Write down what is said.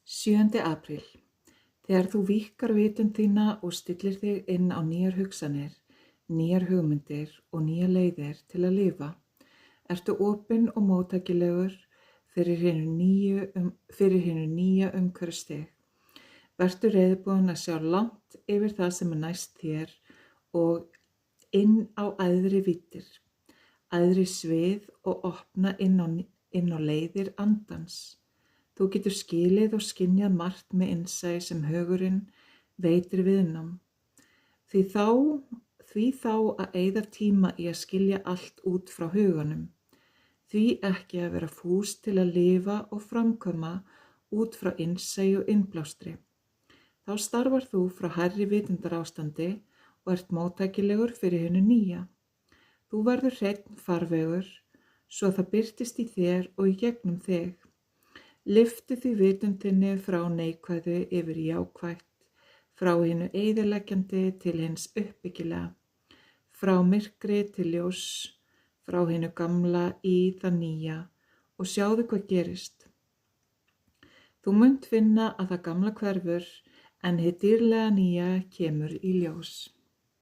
7. apríl. Þegar þú víkkar vitund þína og stillir þig inn á nýjar hugsanir, nýjar hugmyndir og nýjar leiðir til að lifa, ertu opinn og móttækilegur fyrir hinu nýja umhverfisstig. Vertu reiðubúinn að sjá langt yfir það sem er næst þér og inn á æðri víddir, æðri svið og opna inn á leiðir andans. Þú getur skilið og skynjað margt með innsæi sem hugurinn veitir viðnám. Því þá að eyða tíma í að skilja allt út frá huganum. Því ekki að vera fús til að lifa og framkvæma út frá innsæi og innblástri. Þá starfar þú frá hærri vitundarástandi og ert móttækilegur fyrir hinu nýja. Þú verður hreinn farvegur, svo það birtist í þér og í gegnum þig. Lyftu því vitund þinni frá neikvæðu yfir jákvætt, frá hinu eyðileggjandi til hins uppbyggilega, frá myrkri til ljóss, frá hinu gamla í það nýja og sjáðu hvað gerist. Þú munt finna að það gamla hverfur en hið dýrlega nýja kemur í ljós.